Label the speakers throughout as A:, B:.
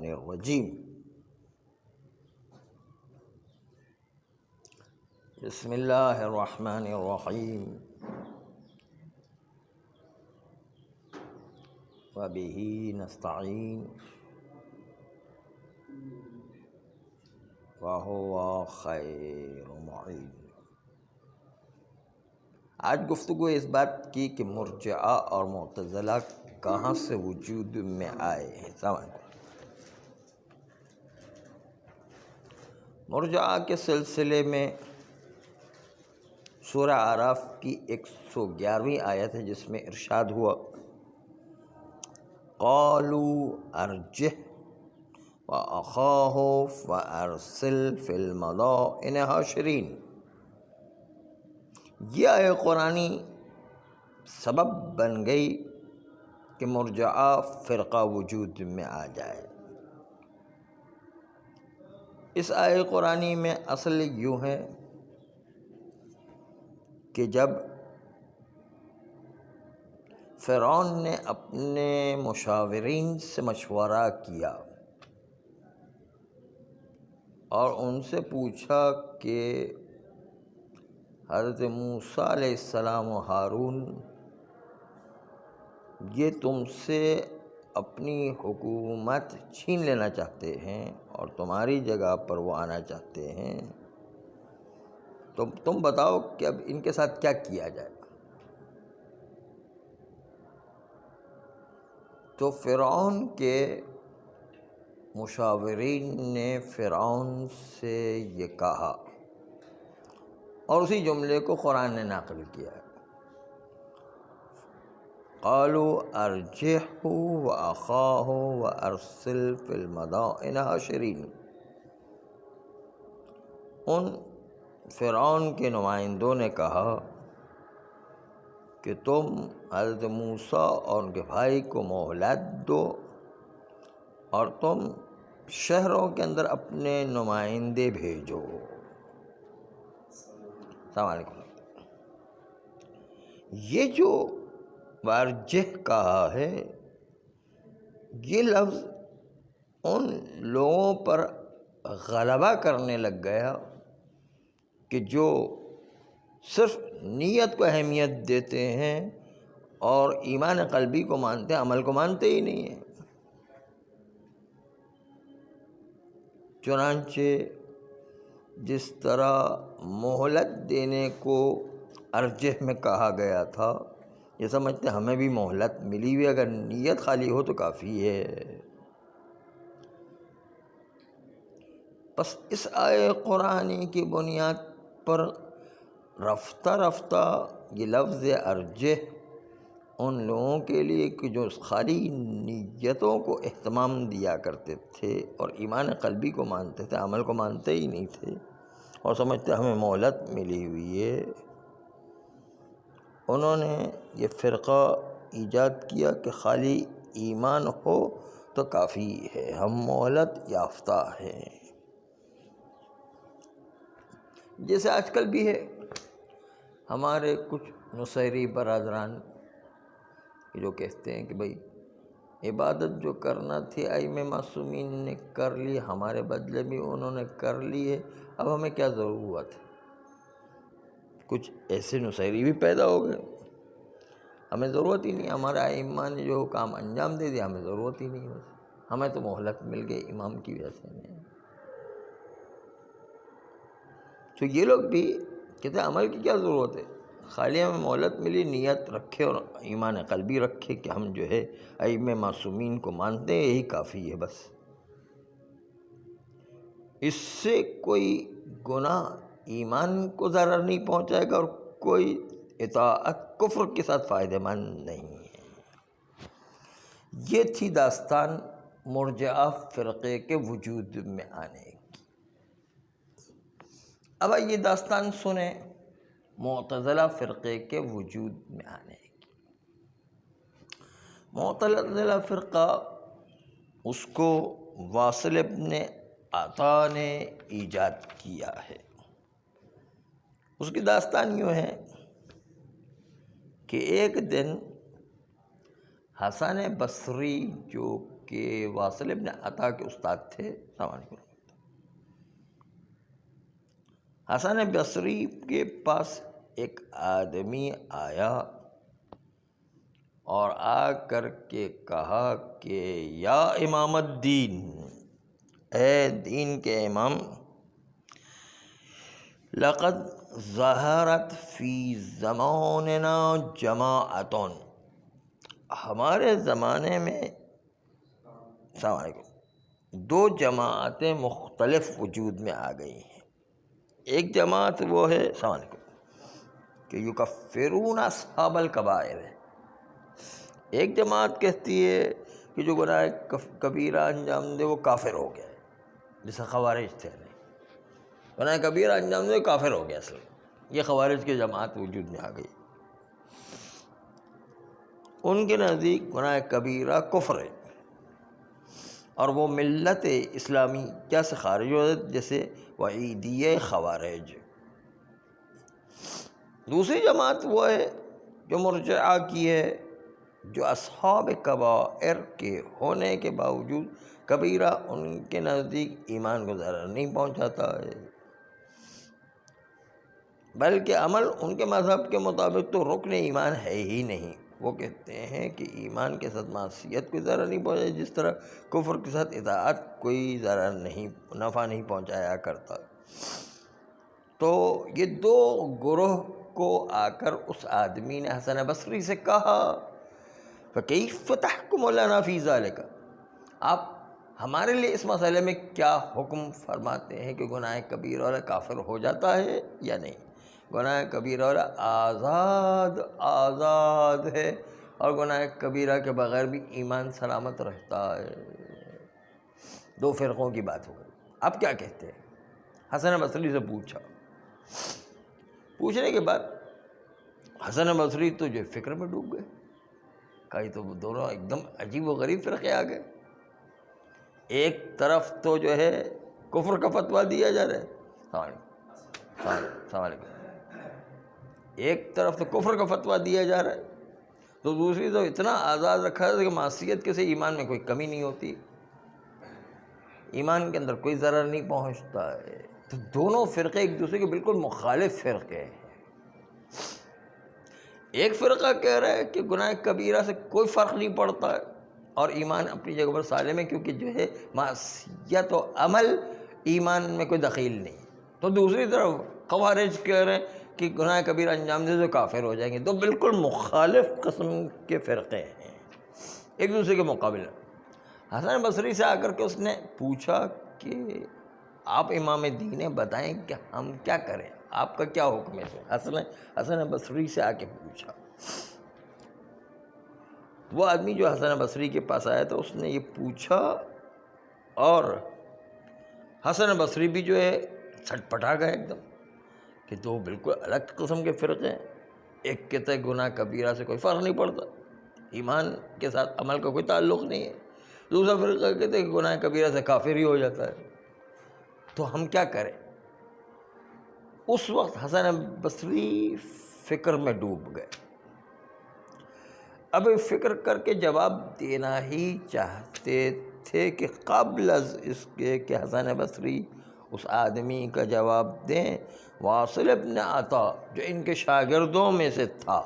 A: الرجیم بسم اللہ الرحمن الرحیم وبہ نستعین وہو خیر معین۔ آج گفتگو اس بات کی کہ مرجعہ اور معتزلہ کہاں سے وجود میں آئے ہیں۔ السلام علیکم۔ مرجعہ کے سلسلے میں سورہ اعراف کی 111ویں آیت ہے جس میں ارشاد ہوا قالوا ارجہ وأخاہ فأرسل فی المدائن حاشرین۔ یہ آیہ قرآنی سبب بن گئی کہ مرجعہ فرقہ وجود میں آ جائے۔ اس آیہ قرآنی میں اصل یوں ہے کہ جب فرعون نے اپنے مشاورین سے مشورہ کیا اور ان سے پوچھا کہ حضرت موسیٰ علیہ السلام و ہارون یہ تم سے اپنی حکومت چھین لینا چاہتے ہیں اور تمہاری جگہ پر وہ آنا چاہتے ہیں، تو تم بتاؤ کہ اب ان کے ساتھ کیا کیا جائے۔ تو فرعون کے مشاورین نے فرعون سے یہ کہا اور اسی جملے کو قرآن نے نقل کیا ہے قالوا ارجعہ واخاہ وارسل فی المدائن حاشرین۔ ان فرعون کے نمائندوں نے کہا کہ تم حضرت موسیٰ اور ان کے بھائی کو مہلت دو اور تم شہروں کے اندر اپنے نمائندے بھیجو۔ السلام علیکم۔ یہ جو وارجہ کہا ہے یہ لفظ ان لوگوں پر غلبہ کرنے لگ گیا کہ جو صرف نیت کو اہمیت دیتے ہیں اور ایمان قلبی کو مانتے ہیں، عمل کو مانتے ہی نہیں ہیں۔ چنانچہ جس طرح مہلت دینے کو ارجہ میں کہا گیا تھا، یہ سمجھتے ہمیں بھی مہلت ملی ہوئی، اگر نیت خالی ہو تو کافی ہے۔ بس اس آیہ قرآنی کی بنیاد پر رفتہ رفتہ یہ لفظ ارجہ ان لوگوں کے لیے کہ جو خالی نیتوں کو اہتمام دیا کرتے تھے اور ایمان قلبی کو مانتے تھے، عمل کو مانتے ہی نہیں تھے اور سمجھتے ہمیں مہلت ملی ہوئی ہے، انہوں نے یہ فرقہ ایجاد کیا کہ خالی ایمان ہو تو کافی ہے، ہم مہلت یافتہ ہیں۔ جیسے آج کل بھی ہے ہمارے کچھ نصیری برادران جو کہتے ہیں کہ بھئی عبادت جو کرنا تھی ائمہ معصومین نے کر لی، ہمارے بدلے بھی انہوں نے کر لی ہے، اب ہمیں کیا ضرورت ہے۔ کچھ ایسے نصیری بھی پیدا ہو گئے، ہمیں ضرورت ہی نہیں، ہمارے ائمہ نے جو کام انجام دے دیا ہمیں ضرورت ہی نہیں، بس ہمیں تو مہلت مل گئی امام کی وجہ سے۔ تو یہ لوگ بھی کہتے ہیں عمل کی کیا ضرورت ہے، خالی ہمیں مہلت ملی، نیت رکھے اور ایمان قلبی رکھے کہ ہم جو ہے ائمہ معصومین کو مانتے ہیں، یہی کافی ہے بس۔ اس سے کوئی گناہ ایمان کو ضرر نہیں پہنچائے گا اور کوئی اطاعت کفر کے ساتھ فائدہ مند نہیں ہے۔ یہ تھی داستان مرجعہ فرقے کے وجود میں آنے کی۔ اب یہ داستان سنیں معتزلہ فرقے کے وجود میں آنے کی۔ معتزلہ فرقہ اس کو واصل ابن عطا نے ایجاد کیا ہے۔ اس کی داستان یوں ہے کہ ایک دن حسن بصری جو کہ واصل ابن عطا کے استاد تھے. السلام علیکم. حسن بصری کے پاس ایک آدمی آیا اور آ کر کے کہا کہ یا امام الدین، اے دین کے امام، لقد ظہرت فی زماننا جماعت، ہمارے زمانے میں السلام علیکم 2 جماعتیں مختلف وجود میں آ گئی ہیں. ایک جماعت وہ ہے السلام علیکم کہ یکفرون اصحاب الکبائر ہے. ایک جماعت کہتی ہے کہ جو گناہ کبیرہ انجام دے وہ کافر ہو گیا ہے، جیسے خوارج تھے. گناہ کبیرہ انجام دے کافر ہو گیا. اصل یہ خوارج کی جماعت وجود میں آ گئی. ان کے نزدیک گناہ کبیرہ کفر ہے اور وہ ملت اسلامی کیا سے خارج ہو جاتے، جیسے وعیدیہ خوارج. دوسری جماعت وہ ہے جو مرجعہ کی ہے، جو اصحاب کبائر کے ہونے کے باوجود کبیرہ ان کے نزدیک ایمان کو ضرر نہیں پہنچاتا ہے، بلکہ عمل ان کے مذہب کے مطابق تو رکن ایمان ہے ہی نہیں. وہ کہتے ہیں کہ ایمان کے ساتھ معصیت کوئی ضرر نہیں پہنچایا، جس طرح کفر کے ساتھ اطاعت کوئی ضرر نہیں، نفع نہیں پہنچایا کرتا. تو یہ 2 گروہ کو آ کر اس آدمی نے حسن بصری سے کہا فَكَيْفَ تَحْكُمُ لَنَا فِي ذَلِكَ، آپ ہمارے لیے اس مسئلے میں کیا حکم فرماتے ہیں کہ گناہ کبیرہ والا کافر ہو جاتا ہے یا نہیں؟ گناہ کبیرہ والا آزاد ہے اور گناہ کبیرہ کے بغیر بھی ایمان سلامت رہتا ہے. 2 فرقوں کی بات ہو گئی. اب کیا کہتے ہیں؟ حسن بصری سے پوچھنے کے بعد حسن بصری تو جو فکر میں ڈوب گئے. کہیں تو وہ دونوں ایک دم عجیب و غریب فرقے آ گئے. ایک طرف تو جو ہے کفر کا فتویٰ دیا جا رہا ہے، السلام علیکم، ایک طرف تو کفر کا فتویٰ دیا جا رہا ہے، تو دوسری تو اتنا آزاد رکھا ہے کہ معصیت کے سے ایمان میں کوئی کمی نہیں ہوتی، ایمان کے اندر کوئی ضرر نہیں پہنچتا ہے. تو دونوں فرقے ایک دوسرے کے بالکل مخالف فرقے ہیں. ایک فرقہ کہہ رہا ہے کہ گناہ کبیرہ سے کوئی فرق نہیں پڑتا ہے اور ایمان اپنی جگہ پر سالم ہے، کیونکہ جو ہے معصیت و عمل ایمان میں کوئی دخیل نہیں. تو دوسری طرف خوارج کہہ رہے ہیں کہ گناہ کبیرہ انجام دے تو کافر ہو جائیں گے. تو بالکل مخالف قسم کے فرقے ہیں ایک دوسرے کے مقابلے. حسن بصری سے آ کر کے اس نے پوچھا کہ آپ امام دین ہیں، بتائیں کہ ہم کیا کریں، آپ کا کیا حکم ہے؟ حسن بصری سے آ کے پوچھا. وہ آدمی جو حسن بصری کے پاس آیا تھا اس نے یہ پوچھا اور حسن بصری بھی جو ہے چھٹپٹا گئے ایک دم کہ 2 بالکل الگ قسم کے فرقے ہیں. ایک کہتا ہے گناہ کبیرہ سے کوئی فرق نہیں پڑتا، ایمان کے ساتھ عمل کا کوئی تعلق نہیں ہے. دوسرا فرقہ کہتا ہے کہ گناہ کبیرہ سے کافر ہی ہو جاتا ہے. تو ہم کیا کریں؟ اس وقت حسن بصری فکر میں ڈوب گئے. اب فکر کر کے جواب دینا ہی چاہتے تھے کہ قبل از اس کے کہ حسن بصری اس آدمی کا جواب دیں، واصل ابن عطا جو ان کے شاگردوں میں سے تھا،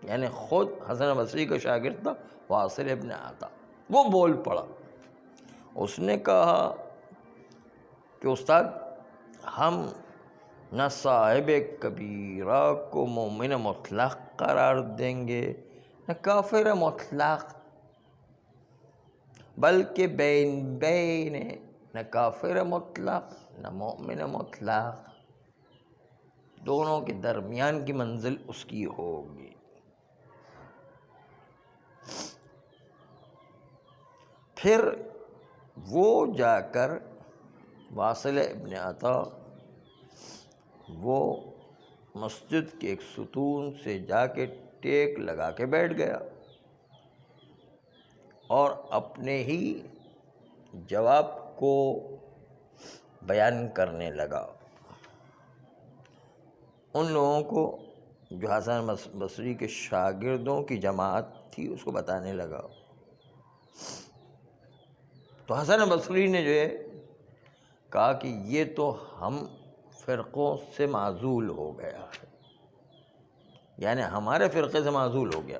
A: یعنی خود حسن بصری کا شاگرد تھا واصل ابن عطا، وہ بول پڑا. اس نے کہا کہ استاد، ہم نہ صاحب کبیرہ کو مومن مطلق قرار دیں گے نہ کافر مطلق، بلکہ بین بین، نہ کافر مطلق نہ مومن مطلق، دونوں کے درمیان کی منزل اس کی ہوگی. پھر وہ جا کر واصل ابن عطا وہ مسجد کے ایک ستون سے جا کے ٹیک لگا کے بیٹھ گیا اور اپنے ہی جواب کو بیان کرنے لگا. ان لوگوں کو جو حسن بصری کے شاگردوں کی جماعت تھی اس کو بتانے لگا تو حسن بصری نے جو ہے کہا کہ یہ تو ہم فرقوں سے معزول ہو گیا ہے، یعنی ہمارے فرقے سے معزول ہو گیا،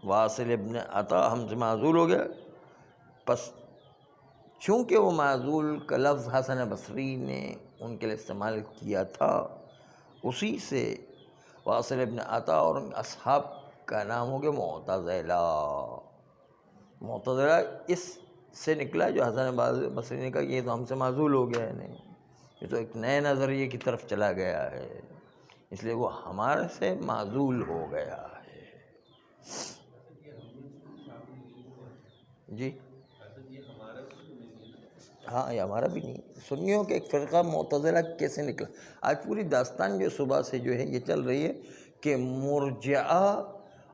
A: واصل ابن عطا ہم سے معزول ہو گیا۔ پس چونکہ وہ معزول کا لفظ حسن بصری نے ان کے لیے استعمال کیا تھا، اسی سے واصل ابن عطا اور ان اصحاب کا نام ہو گیا معتزلہ۔ معتزلہ اس سے نکلا جو حسن بصری نے کہا کہ یہ تو ہم سے معزول ہو گیا ہے، نہیں یہ تو ایک نئے نظریے کی طرف چلا گیا ہے، اس لیے وہ ہمارے سے معزول ہو گیا ہے۔ جی ہاں، یہ ہمارا بھی نہیں، سنیوں کے ایک فرقہ معتزلہ کیسے نکلا؟ آج پوری داستان جو صبح سے جو ہے یہ چل رہی ہے کہ مرجعہ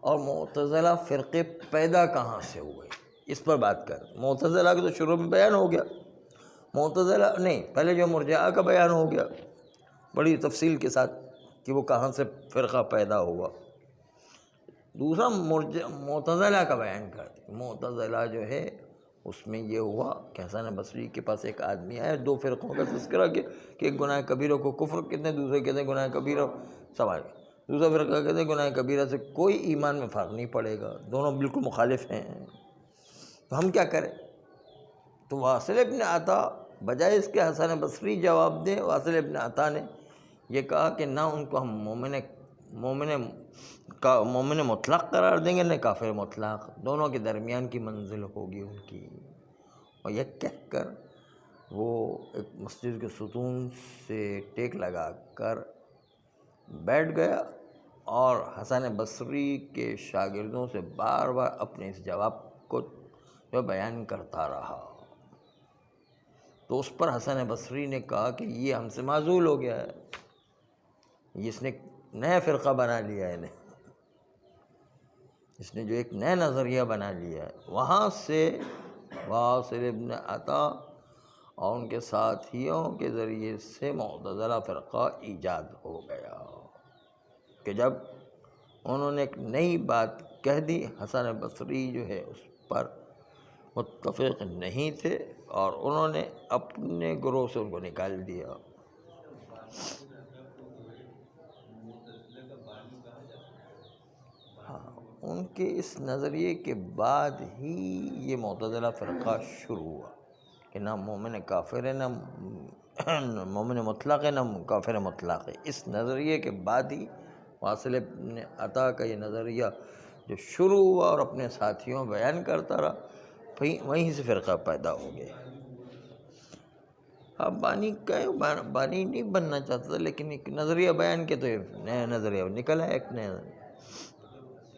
A: اور معتزلہ فرقے پیدا کہاں سے ہوئے، اس پر بات کر۔ معتزلہ کا تو شروع میں بیان ہو گیا، معتزلہ نہیں، پہلے جو مرجعہ کا بیان ہو گیا بڑی تفصیل کے ساتھ کہ وہ کہاں سے فرقہ پیدا ہوا۔ دوسرا معتزلہ کا بیان کرتے، معتزلہ جو ہے اس میں یہ ہوا کہ حسن بصری کے پاس ایک آدمی آیا، دو فرقوں کا تذکرہ کیا کہ ایک گناہ کبیرہ کو کفر کہتے ہیں، دوسرے کہتے ہیں گناہ کبیرہ سوال، دوسرا فرقہ کہتے ہیں گناہ کبیرہ سے کوئی ایمان میں فرق نہیں پڑے گا، دونوں بالکل مخالف ہیں، تو ہم کیا کریں؟ تو واصل ابن عطا بجائے اس کے حسن بصری جواب دیں، واصل ابن عطا نے یہ کہا کہ نہ ان کو ہم مومن مطلق قرار دیں گے، نہ کافر مطلق، دونوں کے درمیان کی منزل ہوگی ان کی۔ اور یہ کہہ کر وہ ایک مسجد کے ستون سے ٹیک لگا کر بیٹھ گیا اور حسن بصری کے شاگردوں سے بار بار اپنے اس جواب کو جو بیان کرتا رہا۔ تو اس پر حسن بصری نے کہا کہ یہ ہم سے معزول ہو گیا ہے، اس نے نیا فرقہ بنا لیا ہے، اس نے جو ایک نیا نظریہ بنا لیا ہے۔ وہاں سے واصل ابن عطا اور ان کے ساتھیوں کے ذریعے سے معتزلہ فرقہ ایجاد ہو گیا کہ جب انہوں نے ایک نئی بات کہہ دی، حسن بصری جو ہے اس پر متفق نہیں تھے اور انہوں نے اپنے گروہ سے ان کو نکال دیا۔ ہاں، ان کے اس نظریے کے بعد ہی یہ معتزلہ فرقہ شروع ہوا کہ نہ مومن کافر ہے، نہ مومن مطلق ہے، نہ کافر مطلق ہے۔ اس نظریے کے بعد ہی واصل ابن عطا کا یہ نظریہ جو شروع ہوا اور اپنے ساتھیوں بیان کرتا رہا، وہیں سے فرقہ پیدا ہو گیا۔ اب بانی نہیں بننا چاہتا تھا، لیکن ایک نظریہ بیان کے تو نیا نظریہ نکل ہے، ایک نیا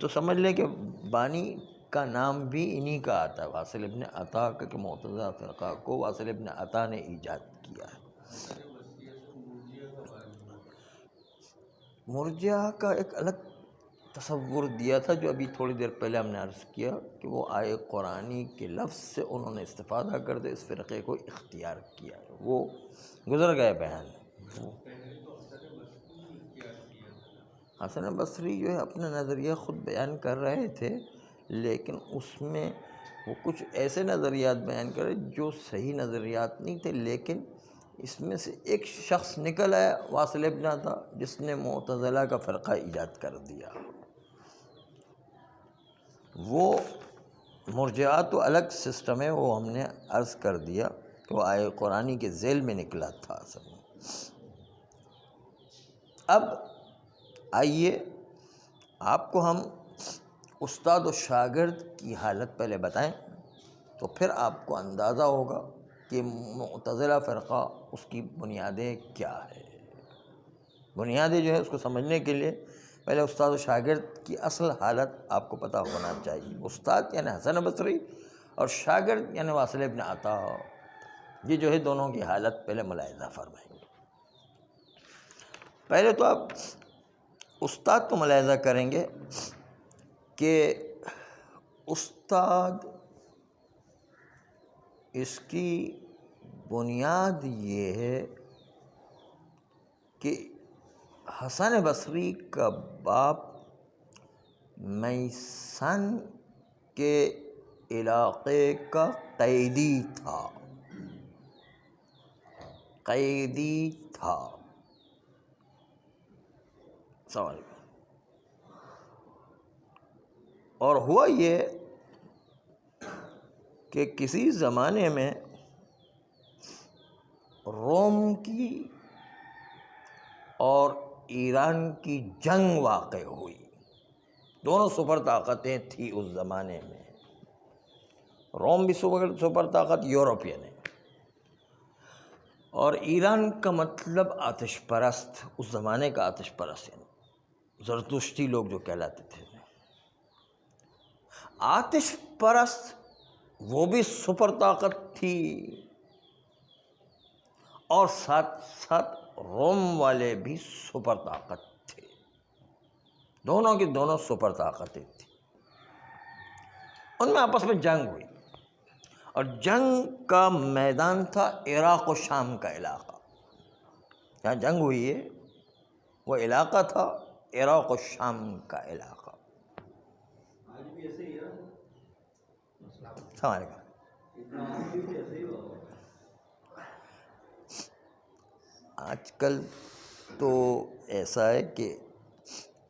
A: تو سمجھ لیں کہ بانی کا نام بھی انہی کا آتا ہے، واصل ابن عطا کا، کہ معتزلہ فرقہ کو واصل ابن عطا نے ایجاد کیا ہے۔ مرجعہ کا ایک الگ تصور دیا تھا جو ابھی تھوڑی دیر پہلے ہم نے عرض کیا کہ وہ آئے قرآنی کے لفظ سے انہوں نے استفادہ کرتے اس فرقے کو اختیار کیا ہے، وہ گزر گئے بیان۔ حسن بصری جو ہے اپنا نظریہ خود بیان کر رہے تھے، لیکن اس میں وہ کچھ ایسے نظریات بیان کر رہے جو صحیح نظریات نہیں تھے، لیکن اس میں سے ایک شخص نکل آیا واصل ابن عطا جس نے معتزلہ کا فرقہ ایجاد کر دیا۔ وہ مرجعہ تو الگ سسٹم ہے، وہ ہم نے عرض کر دیا کہ وہ آئے قرآنی کے ذیل میں نکلا تھا اصل میں۔ اب آئیے آپ کو ہم استاد و شاگرد کی حالت پہلے بتائیں، تو پھر آپ کو اندازہ ہوگا کہ معتزلہ فرقہ اس کی بنیادیں کیا ہے۔ بنیادیں جو ہے اس کو سمجھنے کے لیے پہلے استاد و شاگرد کی اصل حالت آپ کو پتہ ہونا چاہیے۔ استاد یعنی حسن بصری اور شاگرد یعنی واصل ابن عطا، یہ جو ہے دونوں کی حالت پہلے ملاحظہ فرمائیں گے۔ پہلے تو آپ استاد کو ملاحظہ کریں گے کہ استاد اس کی بنیاد یہ ہے کہ حسن بصری کا باپ میسن کے علاقے کا قیدی تھا، قیدی تھا. سوال. اور ہوا یہ کہ کسی زمانے میں روم کی اور ایران کی جنگ واقع ہوئی. دونوں سپر طاقتیں تھیں اس زمانے میں. روم بھی سپر طاقت یورپین ہے، اور ایران کا مطلب آتش پرست، اس زمانے کا آتش پرست، زرتشتی لوگ جو کہلاتے تھے. آتش پرست وہ بھی سپر طاقت تھی، اور ساتھ ساتھ روم والے بھی سپر طاقت تھے. دونوں کی دونوں سپر طاقتیں تھیں. ان میں آپس میں جنگ ہوئی، اور جنگ کا میدان تھا عراق و شام کا علاقہ. جہاں جنگ ہوئی ہے وہ علاقہ تھا عراق و شام کا علاقہ. سمجھ گا. آج کل تو ایسا ہے کہ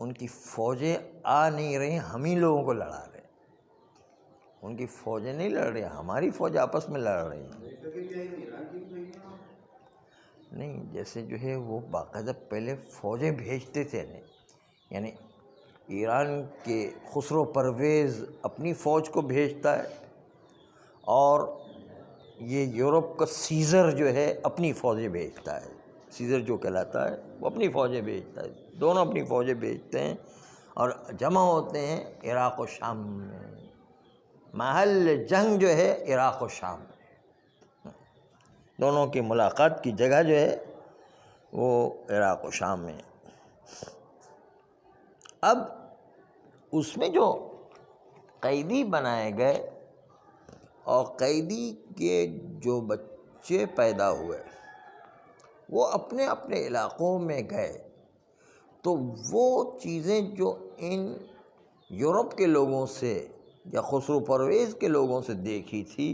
A: ان کی فوجیں آ نہیں رہی، ہم ہی لوگوں کو لڑا رہے ہیں. ان کی فوجیں نہیں لڑ رہی، ہماری فوج آپس میں لڑ رہی ہیں. نہیں، جیسے جو ہے وہ باقاعدہ پہلے فوجیں بھیجتے تھے نا، یعنی ایران کے خسرو پرویز اپنی فوج کو بھیجتا ہے، اور یہ یورپ کا سیزر جو ہے اپنی فوجیں بھیجتا ہے. سیزر جو کہلاتا ہے وہ اپنی فوجیں بھیجتا ہے. دونوں اپنی فوجیں بھیجتے ہیں اور جمع ہوتے ہیں عراق و شام میں. محل جنگ جو ہے عراق و شام میں. دونوں کی ملاقات کی جگہ جو ہے وہ عراق و شام میں. اب اس میں جو قیدی بنائے گئے اور قیدی کے جو بچے پیدا ہوئے وہ اپنے اپنے علاقوں میں گئے، تو وہ چیزیں جو ان یورپ کے لوگوں سے یا خسرو پرویز کے لوگوں سے دیکھی تھی،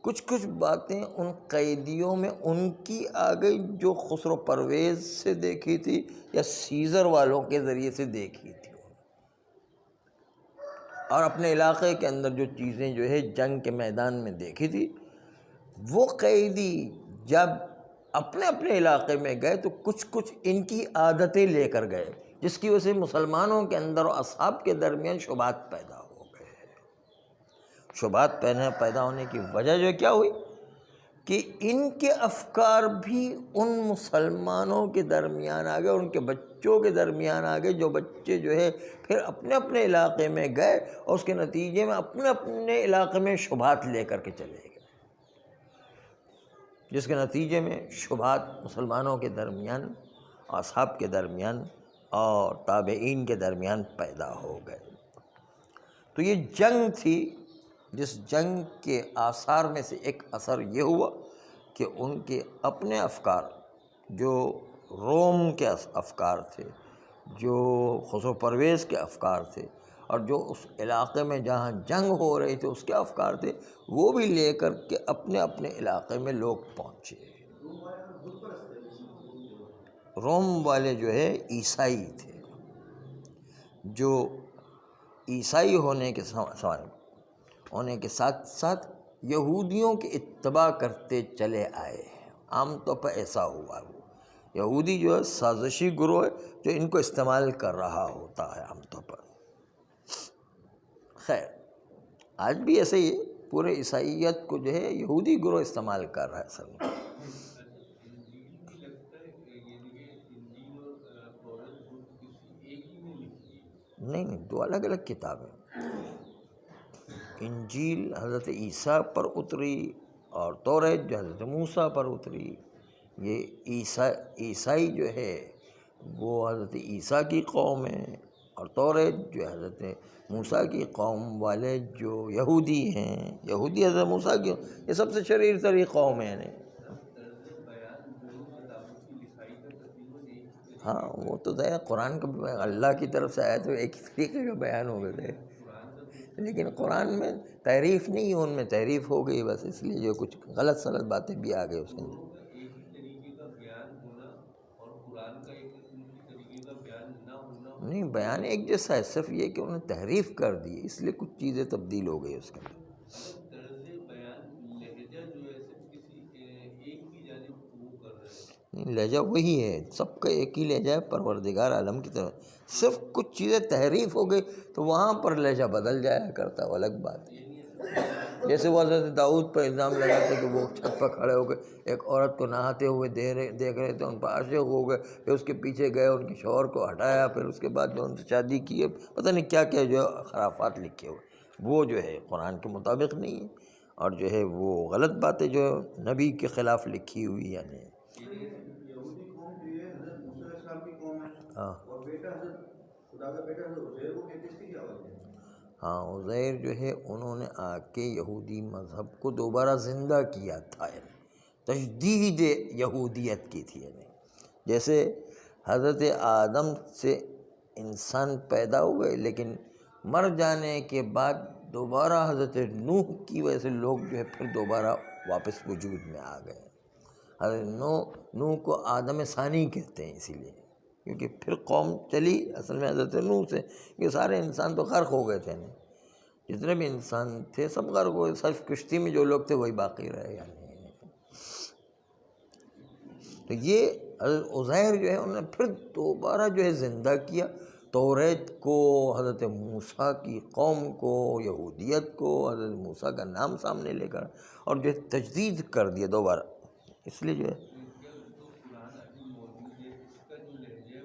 A: کچھ کچھ باتیں ان قیدیوں میں ان کی آ گئی جو خسرو پرویز سے دیکھی تھی یا سیزر والوں کے ذریعے سے دیکھی تھی. اور اپنے علاقے کے اندر جو چیزیں جو ہے جنگ کے میدان میں دیکھی تھی، وہ قیدی جب اپنے اپنے علاقے میں گئے تو کچھ کچھ ان کی عادتیں لے کر گئے، جس کی وجہ سے مسلمانوں کے اندر اور اصحاب کے درمیان شبہات پیدا ہو گئے. شبہات پیدا ہونے کی وجہ جو کیا ہوئی کہ ان کے افکار بھی ان مسلمانوں کے درمیان آ گئے، ان کے بچوں کے درمیان آ گئے، جو بچے جو ہے پھر اپنے اپنے علاقے میں گئے اور اس کے نتیجے میں اپنے اپنے علاقے میں شبہات لے کر کے چلے گئے، جس کے نتیجے میں شبہات مسلمانوں کے درمیان، اصحاب کے درمیان اور تابعین کے درمیان پیدا ہو گئے. تو یہ جنگ تھی، جس جنگ کے آثار میں سے ایک اثر یہ ہوا کہ ان کے اپنے افکار، جو روم کے افکار تھے، جو خسرو پرویز کے افکار تھے، اور جو اس علاقے میں جہاں جنگ ہو رہی تھی اس کے افکار تھے، وہ بھی لے کر کے اپنے اپنے علاقے میں لوگ پہنچے. روم والے جو ہے عیسائی تھے، جو عیسائی ہونے کے ساتھ ساتھ یہودیوں کی اتباع کرتے چلے آئے. عام طور پر ایسا ہوا، وہ یہودی جو ہے سازشی گروہ ہے جو ان کو استعمال کر رہا ہوتا ہے عام طور پر. خیر، آج بھی ایسے ہی پورے عیسائیت کو جو ہے یہودی گروہ استعمال کر رہا ہے اصل میں. نہیں، دو الگ الگ کتابیں. انجیل حضرت عیسیٰ پر اتری اور توریت جو حضرت موسیٰ پر اتری. یہ عیسائی جو ہے وہ حضرت عیسیٰ کی قوم ہے، اور توریت جو حضرت موسیٰ کی قوم والے جو یہودی ہیں، یہودی حضرت موسیٰ کی، یہ سب سے شریر ترین قوم ہے. ہاں، وہ تو ہے، قرآن کا اللہ کی طرف سے آیا تو ایک ہی طریقے کا بیان ہو گئے تھے. لیکن قرآن میں تحریف نہیں ہے، ان میں تحریف ہو گئی بس، اس لیے جو کچھ غلط سلط باتیں بھی آ گئی اس کے اندر۔
B: ایک ہی طریقے کا بیان ہونا اور قرآن کا ایک دوسرے طریقے کا بیان نہ ہونا،
A: نہیں، بیان ایک جیسا ہے، صرف یہ کہ انہوں نے تحریف کر دی، اس لیے کچھ چیزیں تبدیل ہو گئی اس کے اندر۔
B: مطلب طرز بیان لہجہ جو ہے صرف کسی ایک کی جانب وہ کر رہے ہیں۔
A: نہیں، لہجہ وہی ہے، سب کا ایک ہی لہجہ ہے پروردگار عالم کی طرف، صرف کچھ چیزیں تحریف ہو گئی تو وہاں پر لہجہ بدل جایا کرتا، وہ الگ بات ہے۔ جیسے وہ حضرت داؤد پر الزام لگاتے کہ وہ چھت پر کھڑے ہو گئے، ایک عورت کو نہاتے ہوئے دیکھ رہے تھے، ان پر عاشق ہو گئے، پھر اس کے پیچھے گئے، ان کے شوہر کو ہٹایا، پھر اس کے بعد جو ان سے شادی کی ہے، پتہ نہیں کیا کیا جو خرافات لکھے ہوئے، وہ جو ہے قرآن کے مطابق نہیں ہے، اور جو ہے وہ غلط باتیں جو نبی کے خلاف لکھی ہوئی یعنی۔
B: یہودی قوم جو ہے حضرت موسیٰ علیہ السلام کی قوم ہے،
A: ہاں
B: اور بیٹا حضرت خدا کا بیٹا حضرت عزیر کو کہتے، اس کی کیا وجہ ہے؟
A: ہاں، عزیر جو ہے انہوں نے آ کے یہودی مذہب کو دوبارہ زندہ کیا تھا، یعنی تجدید یہودیت کی تھی، یعنی جیسے حضرت آدم سے انسان پیدا ہوئے، لیکن مر جانے کے بعد دوبارہ حضرت نوح کی وجہ سے لوگ جو ہے پھر دوبارہ واپس وجود میں آ گئے۔ حضرت نوح کو آدم ثانی کہتے ہیں اسی لیے، کیونکہ پھر قوم چلی اصل میں حضرت نوح سے، یہ سارے انسان تو غرق ہو گئے تھے نا، جتنے بھی انسان تھے سب غرق ہو گئے، صرف کشتی میں جو لوگ تھے وہی باقی رہے یعنی۔ تو یہ حضرت عزیر جو ہے انہوں نے پھر دوبارہ جو ہے زندہ کیا توریت کو، حضرت موسیٰ کی قوم کو، یہودیت کو، حضرت موسیٰ کا نام سامنے لے کر، اور جو ہے تجدید کر دیا دوبارہ، اس لیے جو ہے
B: جو قرآن ابھی موجود ہے اس کا جو لہجہ ہے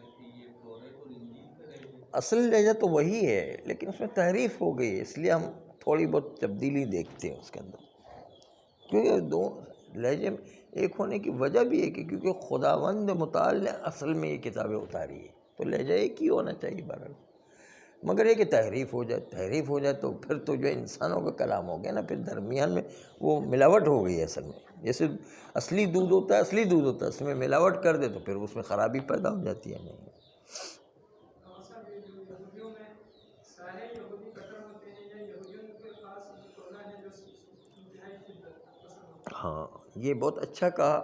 B: وہی یہ توریت اور انجیل کا لہجہ ہے۔
A: اصل لہجہ تو وہی ہے، لیکن اس میں تحریف ہو گئی، اس لیے ہم تھوڑی بہت تبدیلی دیکھتے ہیں اس کے اندر، کیونکہ دو لہجے ایک ہونے کی وجہ بھی ہے کہ کیونکہ خداوند متعال نے اصل میں یہ کتابیں اتاری ہے، تو لہجہ ایک ہی ہونا چاہیے بہرحال، مگر یہ کہ تحریف ہو جائے تو پھر تو جو انسانوں کا کلام ہو گیا نا، پھر درمیان میں وہ ملاوٹ ہو گئی ہے اصل میں، جیسے اصلی دودھ ہوتا ہے اس میں ملاوٹ کر دے تو پھر اس میں خرابی پیدا ہو جاتی ہے۔ نہیں، ہاں، یہ بہت اچھا کہا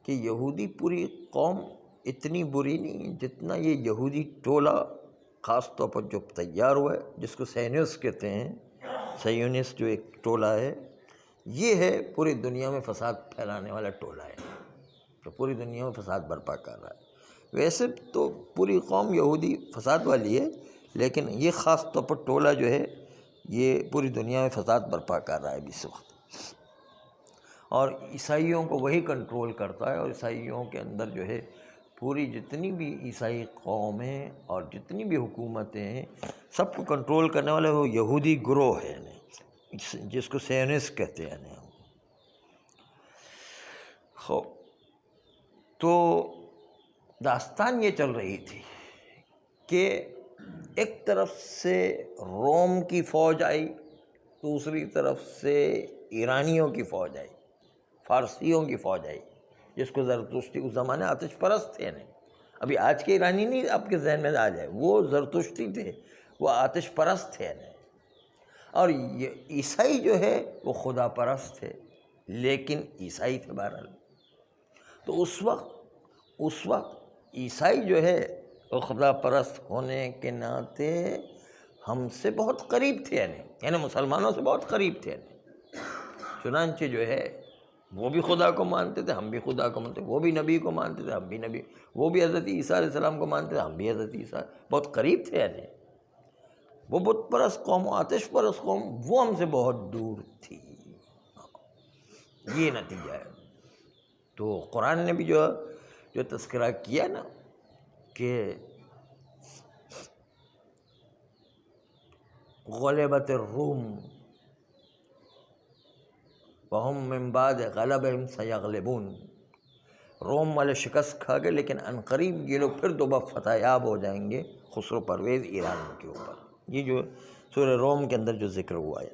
A: کہ یہودی پوری قوم اتنی بری نہیں جتنا یہ یہودی ٹولہ خاص طور پر جو تیار ہوا ہے، جس کو سینیوس کہتے ہیں، سیونس جو ایک ٹولہ ہے، یہ ہے پوری دنیا میں فساد پھیلانے والا ٹولہ ہے، جو پوری دنیا میں فساد برپا کر رہا ہے۔ ویسے تو پوری قوم یہودی فساد والی ہے، لیکن یہ خاص طور پر ٹولہ جو ہے یہ پوری دنیا میں فساد برپا کر رہا ہے ابھی اس وقت، اور عیسائیوں کو وہی کنٹرول کرتا ہے، اور عیسائیوں کے اندر جو ہے پوری جتنی بھی عیسائی قومیں اور جتنی بھی حکومتیں ہیں سب کو کنٹرول کرنے والے وہ یہودی گروہ ہے، جس کو سینس کہتے ہیں۔ تو داستان یہ چل رہی تھی کہ ایک طرف سے روم کی فوج آئی، دوسری طرف سے ایرانیوں کی فوج آئی، فارسیوں کی فوج آئی، جس کو زرتشتی اس زمانے آتش پرست تھے، نہیں ابھی آج کے ایرانی نہیں آپ کے ذہن میں آ جائے، وہ زرتشتی تھے، وہ آتش پرست تھے، اور یہ عیسائی جو ہے وہ خدا پرست تھے، لیکن عیسائی تھے بہرحال۔ تو اس وقت عیسائی جو ہے وہ خدا پرست ہونے کے ناطے ہم سے بہت قریب تھے، یعنی مسلمانوں سے بہت قریب تھے، چنانچہ جو ہے وہ بھی خدا کو مانتے تھے، ہم بھی خدا کو مانتے تھے، وہ بھی نبی کو مانتے تھے، ہم بھی نبی، وہ بھی حضرت عیسیٰ علیہ السلام کو مانتے تھے، ہم بھی حضرت عیسیٰ، بہت قریب تھے، وہ بت پرست قوم، آتش پرست قوم، وہ ہم سے بہت دور تھی، یہ نتیجہ ہے۔ تو قرآن نے بھی جو تذکرہ کیا نا کہ غلبت الروم وهم من بعد غلبهم سيغلبون، روم والے شکست کھا گئے لیکن عنقریب یہ لوگ پھر دوبارہ فتح یاب ہو جائیں گے خسرو پرویز ایران کے اوپر، یہ جو سورہ روم کے اندر جو ذکر ہوا ہے۔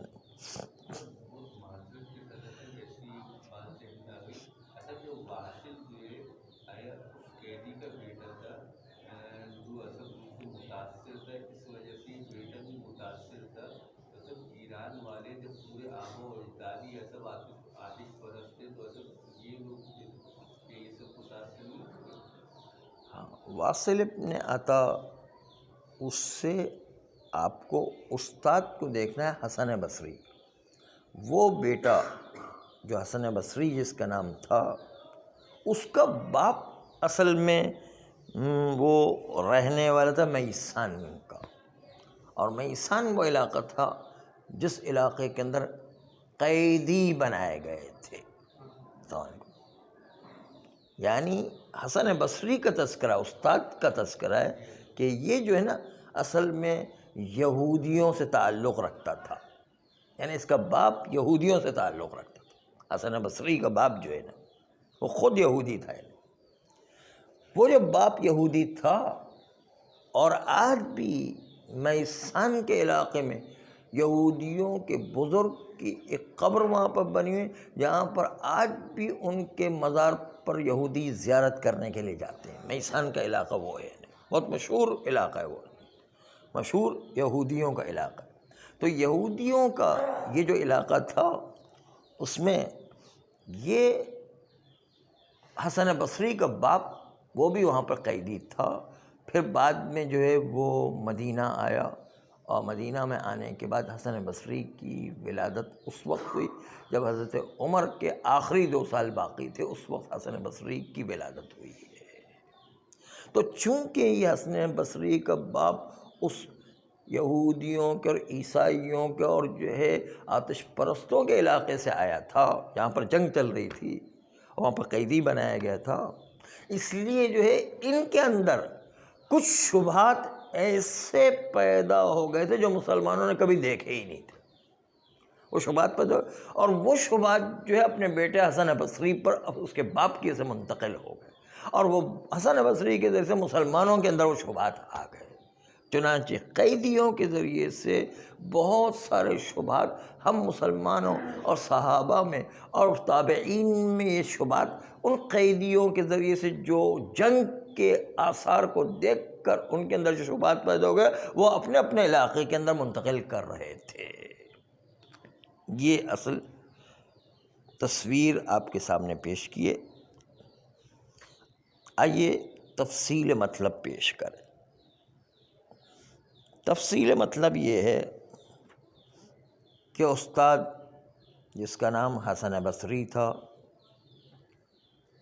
B: معذرت کے ساتھ جیسی بات ذہن میں آ گئی، اصل جو واصل جو ہے آیا اس قیدی کا بیٹا تھا جو اصل اس سے متاثر تھا، اس وجہ سے بیٹا بھی متاثر پورے آہوں اور اجدادی یہ سب آتش پرست تھے، تو ایسا یہ لوگ کہ یہ سب متاثر نہیں ہوئے؟
A: ہاں، واصل ابن عطا، اس سے آپ کو استاد کو دیکھنا ہے حسن بصری. وہ بیٹا جو حسن بصری جس کا نام تھا، اس کا باپ اصل میں وہ رہنے والا تھا میسان کا، اور میسان وہ علاقہ تھا جس علاقے کے اندر قیدی بنائے گئے تھے. یعنی حسن بصری کا تذکرہ، استاد کا تذکرہ ہے کہ یہ جو ہے نا اصل میں یہودیوں سے تعلق رکھتا تھا، یعنی اس کا باپ یہودیوں سے تعلق رکھتا تھا. حسن بصری کا باپ جو ہے نا وہ خود یہودی تھا. وہ جو باپ یہودی تھا، اور آج بھی میسان کے علاقے میں یہودیوں کے بزرگ کی ایک قبر وہاں پر بنی ہوئی، جہاں پر آج بھی ان کے مزار پر یہودی زیارت کرنے کے لیے جاتے ہیں. میسان کا علاقہ وہ ہے، بہت مشہور علاقہ ہے، وہ مشہور یہودیوں کا علاقہ. تو یہودیوں کا یہ جو علاقہ تھا، اس میں یہ حسن بصری کا باپ وہ بھی وہاں پر قیدی تھا. پھر بعد میں جو ہے وہ مدینہ آیا، اور مدینہ میں آنے کے بعد حسن بصری کی ولادت اس وقت ہوئی جب حضرت عمر کے آخری 2 سال باقی تھے، اس وقت حسن بصری کی ولادت ہوئی ہے. تو چونکہ یہ حسن بصری کا باپ اس یہودیوں کے اور عیسائیوں کے اور جو ہے آتش پرستوں کے علاقے سے آیا تھا، جہاں پر جنگ چل رہی تھی، وہاں پر قیدی بنایا گیا تھا، اس لیے جو ہے ان کے اندر کچھ شبہات ایسے پیدا ہو گئے تھے جو مسلمانوں نے کبھی دیکھے ہی نہیں تھے. وہ شبہات پیدا، اور وہ شبہات جو ہے اپنے بیٹے حسن بصری پر اس کے باپ کی سے منتقل ہو گئے، اور وہ حسن بصری کے ذریعے سے مسلمانوں کے اندر وہ شبہات آ گئے. چنانچہ قیدیوں کے ذریعے سے بہت سارے شبہات ہم مسلمانوں اور صحابہ میں اور تابعین میں یہ شبہات ان قیدیوں کے ذریعے سے جو جنگ کے آثار کو دیکھ کر ان کے اندر جو شبہات پیدا ہو گئے، وہ اپنے اپنے علاقے کے اندر منتقل کر رہے تھے. یہ اصل تصویر آپ کے سامنے پیش کیے. آئیے تفصیل مطلب پیش کریں. تفصیل مطلب یہ ہے کہ استاد جس کا نام حسن بصری تھا،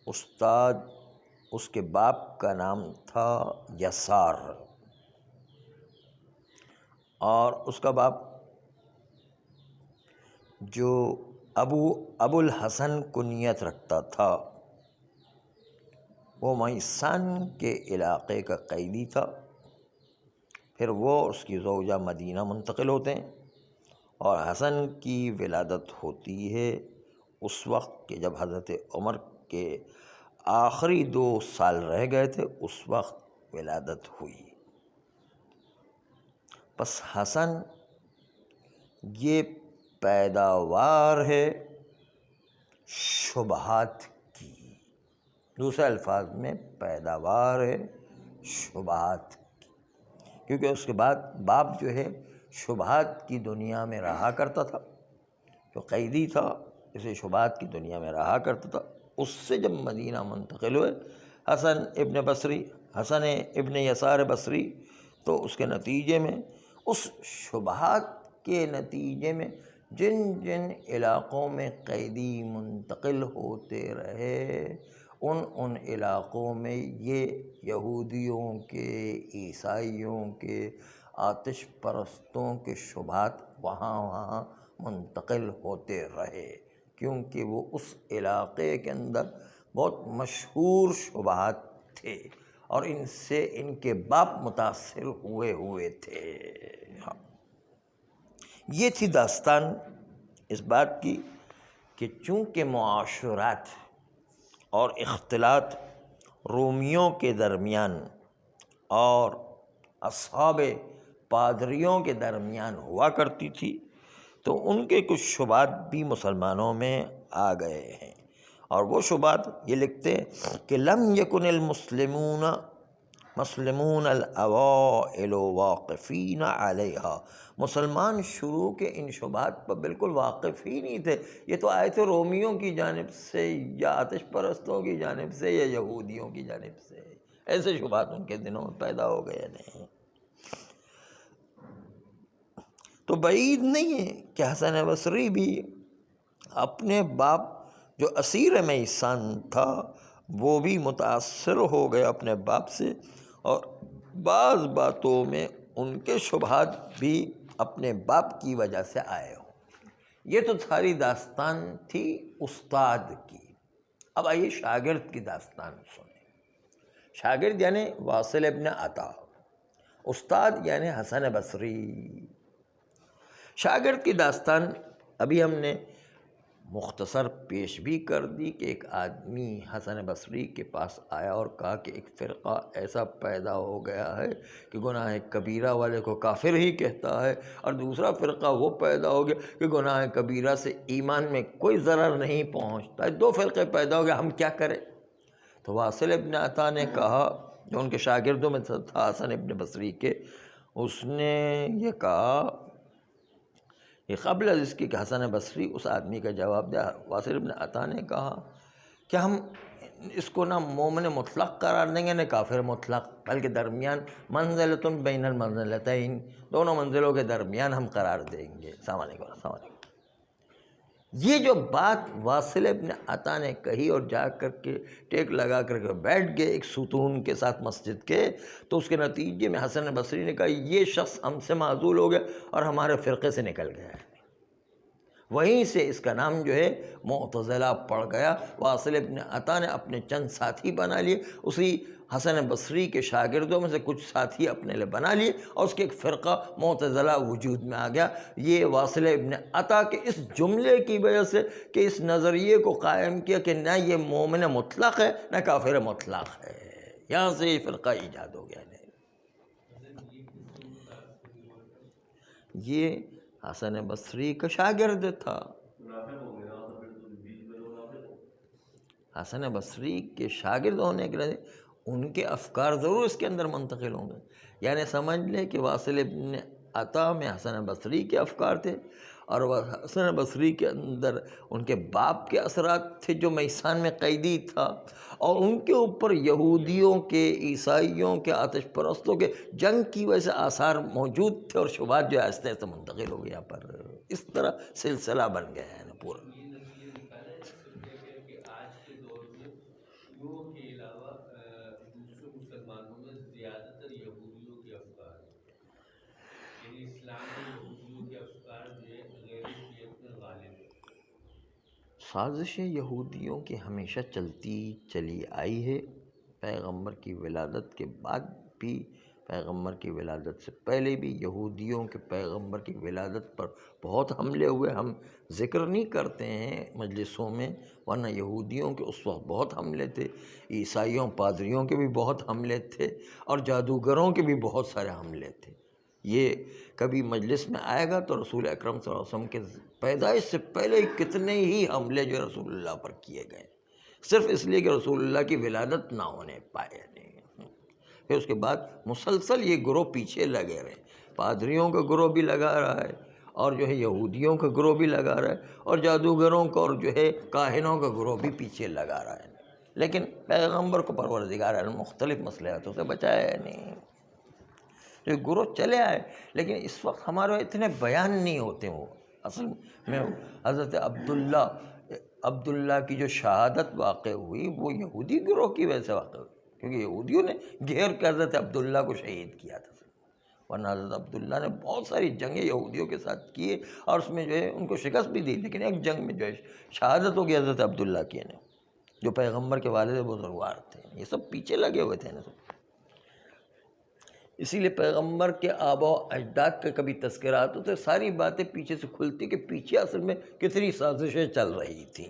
A: استاد اس کے باپ کا نام تھا یسار، اور اس کا باپ جو ابو الحسن کنیت رکھتا تھا، وہ میسان کے علاقے کا قیدی تھا. پھر وہ اس کی زوجہ مدینہ منتقل ہوتے ہیں، اور حسن کی ولادت ہوتی ہے اس وقت کہ جب حضرت عمر کے آخری 2 سال رہ گئے تھے، اس وقت ولادت ہوئی. پس حسن یہ پیداوار ہے شبہات کی، دوسرے الفاظ میں پیداوار ہے شبہات کی، کیونکہ اس کے بعد باپ جو ہے شبہات کی دنیا میں رہا کرتا تھا، جو قیدی تھا اسے شبہات کی دنیا میں رہا کرتا تھا. اس سے جب مدینہ منتقل ہوئے حسن ابن یسار بصری، تو اس کے نتیجے میں اس شبہات کے نتیجے میں جن جن علاقوں میں قیدی منتقل ہوتے رہے، ان علاقوں میں یہ یہودیوں کے، عیسائیوں کے، آتش پرستوں کے شبہات وہاں منتقل ہوتے رہے، کیونکہ وہ اس علاقے کے اندر بہت مشہور شبہات تھے، اور ان سے ان کے باپ متاثر ہوئے تھے. یہ تھی داستان اس بات کی کہ چونکہ معاشرات اور اختلاط رومیوں کے درمیان اور اصحاب پادریوں کے درمیان ہوا کرتی تھی، تو ان کے کچھ شبہات بھی مسلمانوں میں آ گئے ہیں. اور وہ شبہات یہ لکھتے ہیں کہ لم یکن المسلمون مسلمون الاوائل واقفین علیہا، مسلمان شروع کے ان شبہات پر بالکل واقف ہی نہیں تھے. یہ تو آئے تھے رومیوں کی جانب سے یا آتش پرستوں کی جانب سے یا یہودیوں کی جانب سے، ایسے شبہات ان کے دنوں میں پیدا ہو گئے نہیں. تو بعید نہیں ہے کہ حسن بصری بھی اپنے باپ جو اسیر میسان تھا وہ بھی متاثر ہو گئے اپنے باپ سے، اور بعض باتوں میں ان کے شبہات بھی اپنے باپ کی وجہ سے آئے ہوں. یہ تو ساری داستان تھی استاد کی. اب آئیے شاگرد کی داستان سنیں. شاگرد یعنی واصل ابن عطا، استاد یعنی حسن بصری. شاگرد کی داستان ابھی ہم نے مختصر پیش بھی کر دی کہ ایک آدمی حسن بصری کے پاس آیا اور کہا کہ ایک فرقہ ایسا پیدا ہو گیا ہے کہ گناہ کبیرہ والے کو کافر ہی کہتا ہے، اور دوسرا فرقہ وہ پیدا ہو گیا کہ گناہ کبیرہ سے ایمان میں کوئی ضرر نہیں پہنچتا ہے. دو فرقے پیدا ہو گئے، ہم کیا کریں؟ تو واصل ابن عطا نے کہا، جو ان کے شاگردوں میں تھا حسن ابن بصری کے، اس نے یہ کہا کہ قبل از اس کی کہ حسن بصری اس آدمی کا جواب دیا، واصل ابن عطا نے کہا کہ ہم اس کو نہ مومن مطلق قرار دیں گے نہ کافر مطلق، بلکہ درمیان منزلۃ بین المنزلتین، دونوں منزلوں کے درمیان ہم قرار دیں گے. السلام علیکم. السلام علیکم. یہ جو بات واصل ابن عطا نے کہی اور جا کر کے ٹیک لگا کر کے بیٹھ گئے ایک ستون کے ساتھ مسجد کے، تو اس کے نتیجے میں حسن بصری نے کہا یہ شخص ہم سے معزول ہو گیا اور ہمارے فرقے سے نکل گیا ہے. وہیں سے اس کا نام جو ہے معتزلہ پڑ گیا. واصل ابن عطا نے اپنے چند ساتھی بنا لیے، اسی حسن بصری کے شاگردوں میں سے کچھ ساتھی اپنے لیے بنا لیے، اور اس کے ایک فرقہ معتزلہ وجود میں آ گیا. یہ واصل ابن عطا کے اس جملے کی وجہ سے کہ اس نظریے کو قائم کیا کہ نہ یہ مومن مطلق ہے نہ کافر مطلق ہے، یہاں سے یہ فرقہ ایجاد ہو گیا. یہ حسن بصری کا شاگرد تھا. حسن بصری کے شاگرد ہونے کے لیے ان کے افکار ضرور اس کے اندر منتقل ہوں گے. یعنی سمجھ لیں کہ واصل ابن عطا میں حسن بصری کے افکار تھے، اور حسن بصری کے اندر ان کے باپ کے اثرات تھے جو میسان میں قیدی تھا، اور ان کے اوپر یہودیوں کے، عیسائیوں کے، آتش پرستوں کے جنگ کی وجہ سے آثار موجود تھے، اور شبہات جو آہستہ آہستہ منتقل ہو گیا پر اس طرح سلسلہ بن گیا ہے نا پورا.
B: کہ آج کے دور میں شیعوں کے علاوہ دوسرے مسلمانوں میں زیادہ تر یہودیوں کے افکار ہیں، یعنی اسلام میں یہودیوں کے افکار جو ہے غیر شیعت میں غالب ہے.
A: سازشیں یہودیوں کی ہمیشہ چلتی چلی آئی ہے، پیغمبر کی ولادت کے بعد بھی، پیغمبر کی ولادت سے پہلے بھی یہودیوں کے پیغمبر کی ولادت پر بہت حملے ہوئے. ہم ذکر نہیں کرتے ہیں مجلسوں میں، ورنہ یہودیوں کے اس وقت بہت حملے تھے، عیسائیوں پادریوں کے بھی بہت حملے تھے، اور جادوگروں کے بھی بہت سارے حملے تھے. یہ کبھی مجلس میں آئے گا تو رسول اکرم صلی اللہ علیہ وسلم کے پیدائش سے پہلے کتنے ہی حملے جو رسول اللہ پر کیے گئے، صرف اس لیے کہ رسول اللہ کی ولادت نہ ہونے پائے. پھر اس کے بعد مسلسل یہ گروہ پیچھے لگے رہے، پادریوں کا گروہ بھی لگا رہا ہے، اور جو ہے یہودیوں کا گروہ بھی لگا رہا ہے، اور جادوگروں کا اور جو ہے کاہنوں کا گروہ بھی پیچھے لگا رہا ہے. لیکن پیغمبر کو پروردگار عالم مختلف مصلحتوں سے بچایا نہیں. تو یہ گروہ چلے آئے، لیکن اس وقت ہمارے اتنے بیان نہیں ہوتے. وہ اصل میں حضرت عبداللہ کی جو شہادت واقع ہوئی وہ یہودی گروہ کی وجہ سے واقع ہوئی، کیونکہ یہودیوں نے گھیر کر حضرت عبداللہ کو شہید کیا تھا. ورنہ حضرت عبداللہ نے بہت ساری جنگیں یہودیوں کے ساتھ کیے، اور اس میں جو ہے ان کو شکست بھی دی، لیکن ایک جنگ میں جو ہے شہادت ہو گئی حضرت عبداللہ کی نے، جو پیغمبر کے والد بزرگوار تھے. یہ سب پیچھے لگے ہوئے تھے نا سب. اسی لیے پیغمبر کے آبا و اجداد کا کبھی تذکرہ آتا تو ساری باتیں پیچھے سے کھلتی کہ پیچھے اصل میں کتنی سازشیں چل رہی تھیں.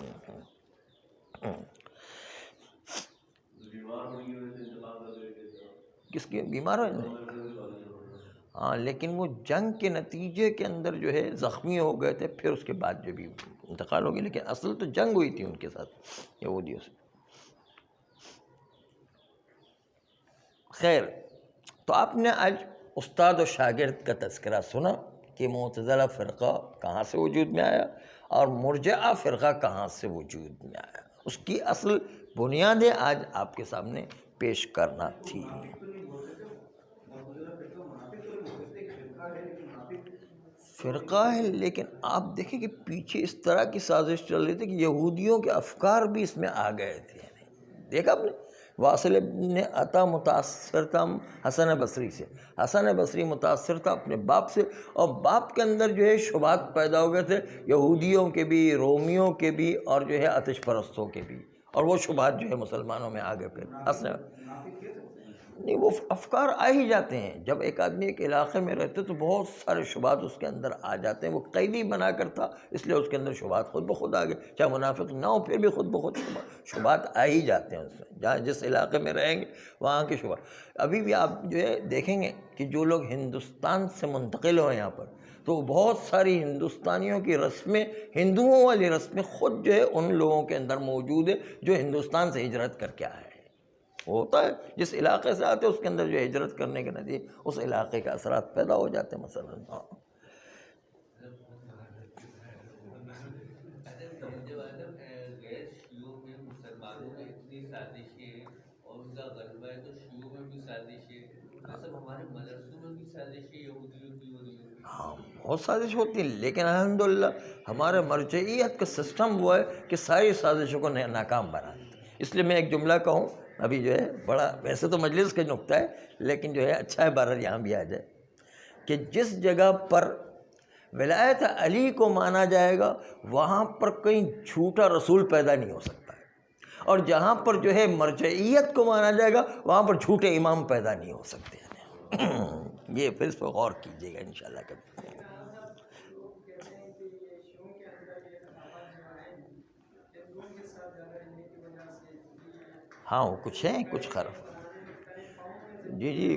A: کس کے بیمار ہوئے؟ ہاں، لیکن وہ جنگ کے نتیجے کے اندر جو ہے زخمی ہو گئے تھے، پھر اس کے بعد جو بھی انتقال ہو گیا، لیکن اصل تو جنگ ہوئی تھی ان کے ساتھ یہودیوں سے. خیر، تو آپ نے آج استاد و شاگرد کا تذکرہ سنا کہ معتزلہ فرقہ کہاں سے وجود میں آیا اور مرجعہ فرقہ کہاں سے وجود میں آیا، اس کی اصل بنیادیں آج آپ کے سامنے پیش کرنا تھی۔ فرقہ ہے، لیکن آپ دیکھیں کہ پیچھے اس طرح کی سازش چل رہی تھی کہ یہودیوں کے افکار بھی اس میں آ گئے تھے۔ دیکھا آپ نے، واصل ابن عطا متاثر تھا حسن بصری سے، حسن بصری متاثر تھا اپنے باپ سے، اور باپ کے اندر جو ہے شبہات پیدا ہو گئے تھے یہودیوں کے بھی، رومیوں کے بھی، اور جو ہے آتش پرستوں کے بھی، اور وہ شبہات جو ہے مسلمانوں میں آ گئے پھر حسن نہیں، وہ افکار آ ہی جاتے ہیں۔ جب ایک آدمی ایک علاقے میں رہتے تو بہت سارے شبہات اس کے اندر آ جاتے ہیں۔ وہ قیدی بنا کر تھا، اس لیے اس کے اندر شبہات خود بخود آ گئے، چاہے منافق نہ ہو پھر بھی خود بخود شبہات آ ہی جاتے ہیں اس میں، جہاں جس علاقے میں رہیں گے وہاں کے شبہات۔ ابھی بھی آپ جو ہے دیکھیں گے کہ جو لوگ ہندوستان سے منتقل ہوئے یہاں پر، تو بہت ساری ہندوستانیوں کی رسمیں، ہندوؤں والی رسمیں خود جو ہے ان لوگوں کے اندر موجود ہے جو ہندوستان سے ہجرت کر کے آئے ہیں۔ ہوتا ہے جس علاقے سے آتے ہیں اس کے اندر جو ہجرت کرنے کے نتیجے اس علاقے کے اثرات پیدا ہو جاتے ہیں مثلاً۔
B: غیر شیعوں میں مسلمانوں میں اتنی سازشیں اور ان کا غلبہ ہے، تو شیعوں میں بھی سازشیں، تو سب ہمارے مدرسوں میں بھی سازشیں یہودیوں کی ہو رہی ہوگی۔
A: ہاں، بہت سازش ہوتی ہیں، لیکن الحمدللہ ہمارے مرجعیت کا سسٹم ہوا ہے کہ ساری سازشوں کو ناکام بنا دیتا ہے۔ اس لیے میں ایک جملہ کہوں، ابھی جو ہے بڑا، ویسے تو مجلس کا نکتہ ہے لیکن جو ہے اچھا ہے بہرحال یہاں بھی آ جائے، کہ جس جگہ پر ولایت علی کو مانا جائے گا وہاں پر کہیں جھوٹا رسول پیدا نہیں ہو سکتا ہے، اور جہاں پر جو ہے مرجعیت کو مانا جائے گا وہاں پر جھوٹے امام پیدا نہیں ہو سکتے ہیں۔ یہ پھر اس پہ غور کیجیے گا انشاءاللہ کبھی۔ ہاں، وہ کچھ ہیں، کچھ خرف، جی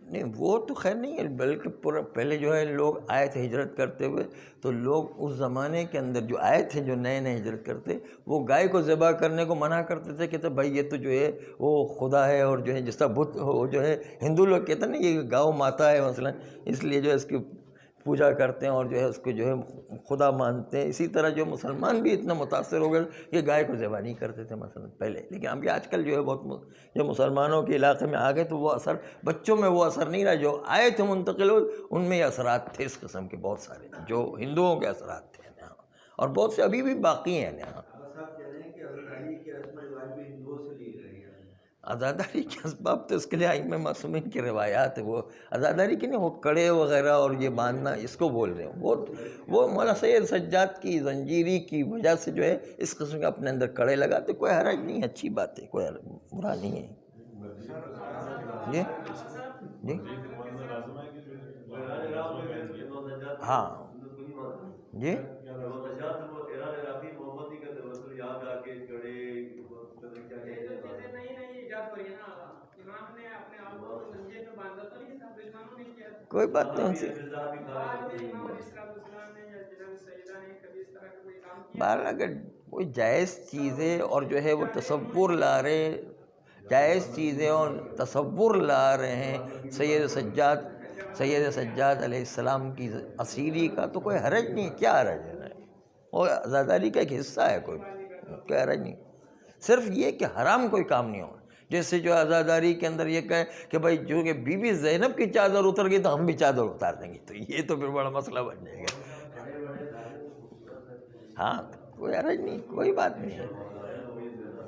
A: نہیں وہ تو خیر نہیں ہے، بلکہ پہلے جو ہے لوگ آئے تھے ہجرت کرتے ہوئے، تو لوگ اس زمانے کے اندر جو آئے تھے، جو نئے نئے ہجرت کرتے، وہ گائے کو ذبح کرنے کو منع کرتے تھے، کہتے بھائی یہ تو جو ہے وہ خدا ہے، اور جو ہے جس طرح بت وہ جو ہے ہندو لوگ کہتے ہیں نا یہ گاؤ ماتا ہے مثلا، اس لیے جو ہے اس کی پوجا کرتے ہیں اور جو ہے اس کو جو ہے خدا مانتے ہیں۔ اسی طرح جو مسلمان بھی اتنا متاثر ہو گئے کہ گائے کو ذبح نہیں کرتے تھے مثلا پہلے، لیکن ابھی آج کل جو ہے بہت جو مسلمانوں کے علاقے میں آ گئے تو وہ اثر بچوں میں وہ اثر نہیں رہا، جو آئے تھے منتقل ہو ان میں یہ اثرات تھے اس قسم کے بہت سارے، جو ہندوؤں کے اثرات تھے یہاں، اور بہت سے ابھی بھی باقی ہیں یہاں۔ عزاداری کے اسباب تو اس کے لیے ائمہ معصومین کی روایات ہے، وہ عزاداری کی نہیں، وہ کڑے وغیرہ اور یہ باندھنا اس کو بول رہے ہیں، وہ مولانا سید سجاد کی زنجیری کی وجہ سے جو ہے اس قسم کے اپنے اندر کڑے لگاتے، کوئی حرج نہیں، اچھی بات ہے، کوئی برا نہیں ہے۔ جی جی ہاں جی کوئی بات نہیں، ان سے بہرحال اگر کوئی جائز چیزیں اور جو ہے وہ تصور لا رہے، جائز چیزیں اور تصور لا رہے ہیں سید سجاد علیہ السلام کی اسیری کا، تو کوئی حرج نہیں، کیا حرج ہے، وہ عزاداری کا ایک حصہ ہے، کوئی حرج نہیں، صرف یہ کہ حرام کوئی کام نہیں ہوگا۔ جیسے جو عزاداری کے اندر یہ کہیں کہ بھائی جو کہ بی بی زینب کی چادر اتر گئی تو ہم بھی چادر اتار دیں گے، تو یہ تو پھر بڑا مسئلہ بن جائے گا۔ ہاں، کوئی حرج نہیں، کوئی بات نہیں ہے،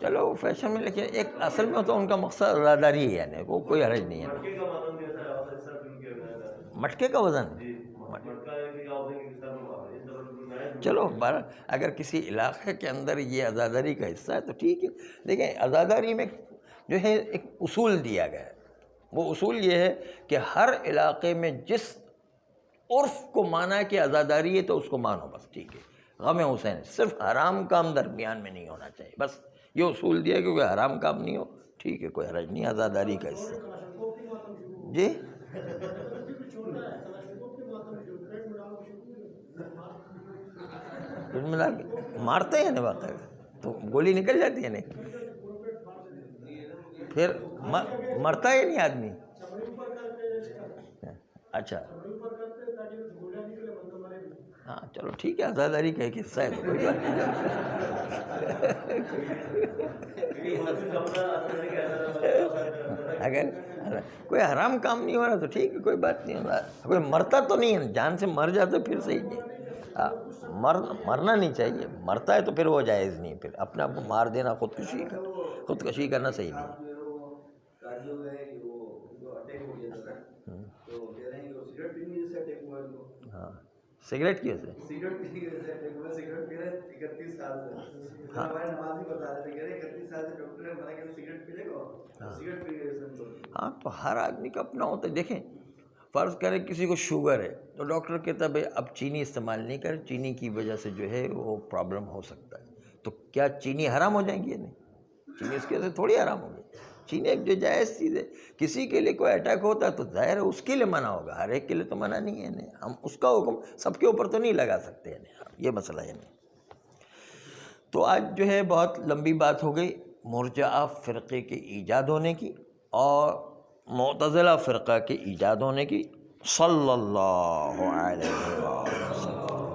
A: چلو فیشن میں، لیکن ایک اصل میں تو ان کا مقصد عزاداری ہی ہے، یعنی وہ کوئی حرج نہیں ہے۔ مٹکے کا وزن، چلو بہرحال اگر کسی علاقے کے اندر یہ عزاداری کا حصہ ہے تو ٹھیک ہے، دیکھیں عزاداری میں جو ہے ایک اصول دیا گیا ہے، وہ اصول یہ ہے کہ ہر علاقے میں جس عرف کو مانا کہ عزاداری ہے تو اس کو مانو، بس ٹھیک ہے۔ غم حسین صرف حرام کام درمیان میں نہیں ہونا چاہیے، بس یہ اصول دیا کہ کوئی حرام کام نہیں ہو، ٹھیک ہے، کوئی حرج نہیں، عزاداری کا حصہ۔ جی مارتے ہیں نا واقعی، تو گولی نکل جاتی ہے نہیں، پھر مرتا ہے نہیں آدمی. اچھا ہاں چلو ٹھیک ہے, عزاداری کا ایک حصہ ہے تو کوئی بات نہیں. اگر کوئی حرام کام نہیں ہو رہا تو ٹھیک ہے, کوئی بات نہیں ہو رہا. کوئی مرتا تو نہیں ہے, جان سے مر جاتا پھر صحیح نہیں. مرنا نہیں چاہیے, مرتا ہے تو پھر وہ جائز نہیں. پھر اپنے آپ کو مار دینا, خودکشی کرنا صحیح نہیں ہے. ہاں سگریٹ کی وجہ سے, ہاں تو ہر آدمی کا اپنا ہوتا ہے. دیکھیں فرض کریں کسی کو شوگر ہے تو ڈاکٹر کہتا ہے بھائی اب چینی استعمال نہیں کرے, چینی کی وجہ سے جو ہے وہ پرابلم ہو سکتا ہے. تو کیا چینی حرام ہو جائیں گی؟ نہیں, چینی اس کی وجہ سے تھوڑی حرام ہوگی. چینی ایک جو جائز چیز ہے. کسی کے لیے کوئی اٹیک ہوتا ہے تو ظاہر ہے اس کے لیے منع ہوگا, ہر ایک کے لیے تو منع نہیں ہے. نہیں, ہم اس کا حکم سب کے اوپر تو نہیں لگا سکتے ہیں, یہ مسئلہ ہے. نہیں تو آج جو ہے بہت لمبی بات ہو گئی مرجئہ فرقے کے ایجاد ہونے کی اور معتزلہ فرقہ کے ایجاد ہونے کی. صلی اللہ علیہ وسلم.